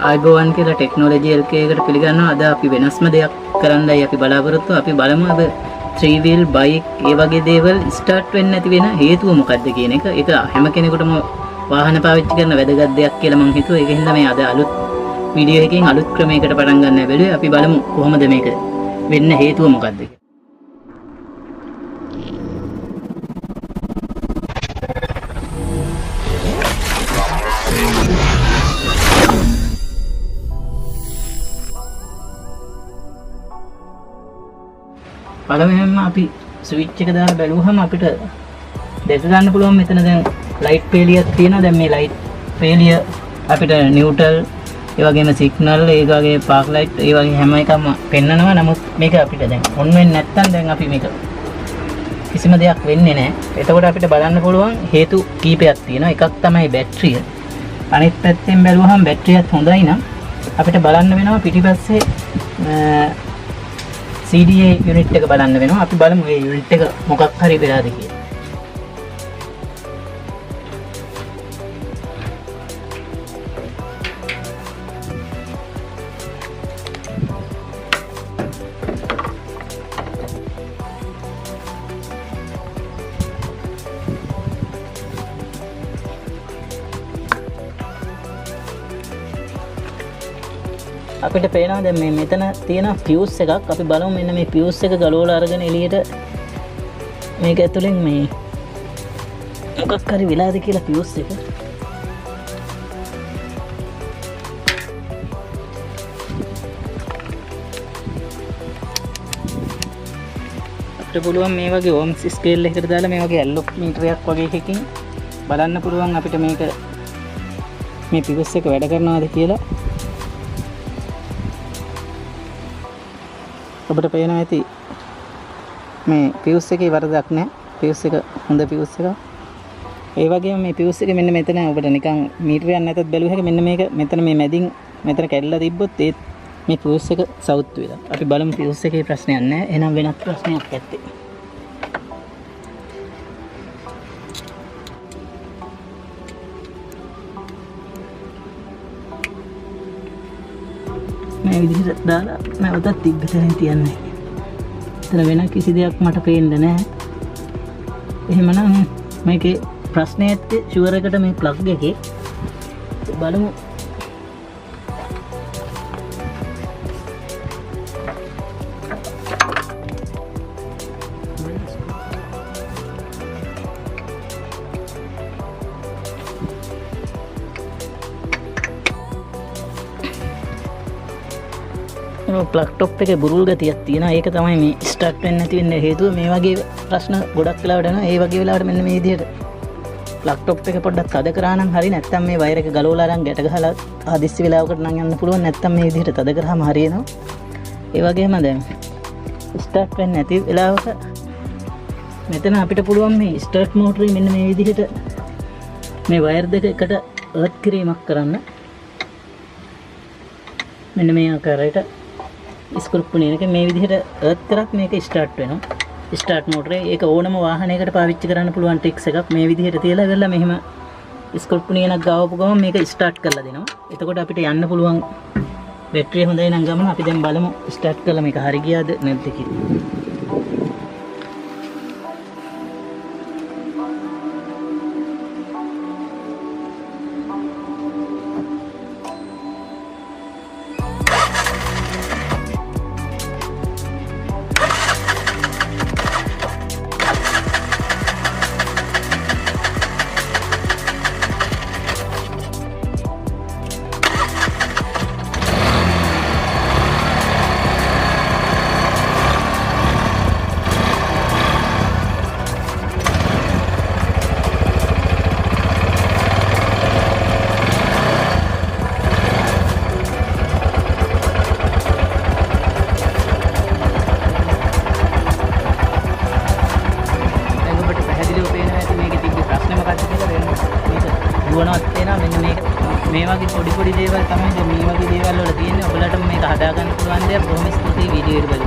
ආයිබෝවන් කියලා technology LK එකට පිළිගන්නවා. අද අපි වෙනස්ම දෙයක් කරන්නයි අපි බලාපොරොත්තු. අපි බලමු අද 3 wheel bike ඒ වගේ දේවල් ස්ටාර්ට් වෙන්නේ නැති වෙන හේතුව මොකක්ද කියන එක. ඒක හැම කෙනෙකුටම වාහන පාවිච්චි කරන වැදගත් දෙයක් කියලා මම හිතුවා. ඒක හින්දා මේ අද අලුත් වීඩියෝ එකකින් අලුත් ක්‍රමයකට පටන් ගන්න බැලුවේ. අපි බලමු කොහොමද මේක වෙන්න හේතුව මොකක්ද කියලා. පළවෙනිම අපි ස්විච් එක දාලා බැලුවහම අපිට දැක ගන්න පුළුවන් මෙතන දැන් ලයිට් පේලියක් තියෙනවා. දැන් මේ ලයිට් පේලිය අපිට නියුට්‍රල් ඒ වගේම සිග්නල් ඒ වගේ පාක් ලයිට් ඒ වගේ හැම එකම පෙන්නනවා. නමුත් මේක අපිට දැන් ඔන් වෙන්නේ නැත්නම් දැන් අපි මේක කිසිම දෙයක් වෙන්නේ නැහැ. එතකොට අපිට බලන්න පුළුවන් හේතු කීපයක් තියෙනවා. එකක් තමයි බැටරිය. අනිත් පැත්තෙන් බැලුවහම බැටරියත් හොඳයි නම් අපිට බලන්න වෙනවා පිටිපස්සේ CDA යුනිට් එක බලන්න වෙනවා. අපි බලමු මේ යුනිට් එක මොකක් හරි වෙලාද කියලා. අපිට පේනවා දැන් මේ මෙතන තියෙන ෆියුස් එකක්. අපි බලමු මෙන්න මේ ෆියුස් එක ගලවලා අරගෙන එළියට මේක ඇතුලෙන් මේ මොකක් හරි වෙලාද කියලා ෆියුස් එක. අපිට පුළුවන් මේ වගේ ඕම්ස් ස්කේල් එකකට දාලා මේ වගේ ඇල්ලොක් මීටරයක් වගේ එකකින් බලන්න පුළුවන් අපිට මේක මේ ෆියුස් එක වැඩ කරනවද කියලා. ඔබට පේනවා ඇති මේ ෆියුස් එකේ වරදක් නැහැ. ෆියුස් එක හොඳ ෆියුස් එකක්. ඒ වගේම මේ ෆියුස් එක මෙන්න මෙතන ඔබට නිකන් මීටරයක් නැතත් බැලුව හැකි මෙන්න මේක මෙතන මේ මැදින් මෙතන කැඩලා තිබ්බොත් ඒ මේ ෆියුස් එක සවුත් වෙලා. අපි බලමු ෆියුස් එකේ ප්‍රශ්නයක් නැහැ. එහෙනම් වෙනත් ප්‍රශ්නයක් ඇත්තේ. මේ විදිහට දාලා නැවතත් තිබ්බ තැනින් තියන්නේ. එතන වෙන කිසි දෙයක් මට පේන්නේ නැහැ. එහෙමනම් මේකේ ප්‍රශ්නේ ඇත්තේ ෂුවර් එකට මේ ප්ලග් එකේ බලමු. ප්ලග් ටොප් එකේ බුරුල් ගතියක් තියෙනවා. ඒක තමයි මේ ස්ටාර්ට් වෙන්නේ නැති වෙන්න හේතුව. මේ වගේ ප්‍රශ්න ගොඩක් වෙලාවට එනවා. ඒ වගේ වෙලාවට මෙන්න මේ විදිහට ප්ලග් ටොප් එක පොඩ්ඩක් තද කරා නම් හරි. නැත්තම් මේ වයර් එක ගලවලා අරන් ගැට ගහලා හදිස්සි වෙලාවකට නම් යන්න පුළුවන්. නැත්තම් මේ විදිහට තද කරාම හරියනවා. ඒ වගේම දැන් ස්ටාර්ට් වෙන්නේ නැති වෙලාවක මෙතන අපිට පුළුවන් මේ ස්ටාර්ට් මෝටරේ මෙන්න මේ විදිහට මේ වයර් දෙක එකට අර්ත් කිරීමක් කරන්න. මෙන්න මේ ආකාරයට ස්ක්‍රූප්පුණේ එක මේ විදිහට අර්ත් කරත් මේක ස්ටාර්ට් වෙනවා. ස්ටාර්ට් මෝටරේ ඒක ඕනම වාහනයකට පාවිච්චි කරන්න පුළුවන් ට්‍රික්ස් එකක්. මේ විදිහට තියලා ඉවරලා මෙහෙම ස්ක්‍රූප්පුණේක් ගාවපු ගමන් මේක ස්ටාර්ට් කරලා දෙනවා. එතකොට අපිට යන්න පුළුවන්. බැටරිය හොඳයි නම් ගමන අපි දැන් බලමු ස්ටාර්ට් කරලා මේක හරි ගියාද නැද්ද කියලා. මේ වගේ පොඩි පොඩි දේවල් තමයි මේ වගේ දේවල් වල තියෙන්නේ. ඔයගලට මේක හදා ගන්න පුළුවන් දේ. බොහොම ස්තුතියි වීඩියෝ එක බලන්න.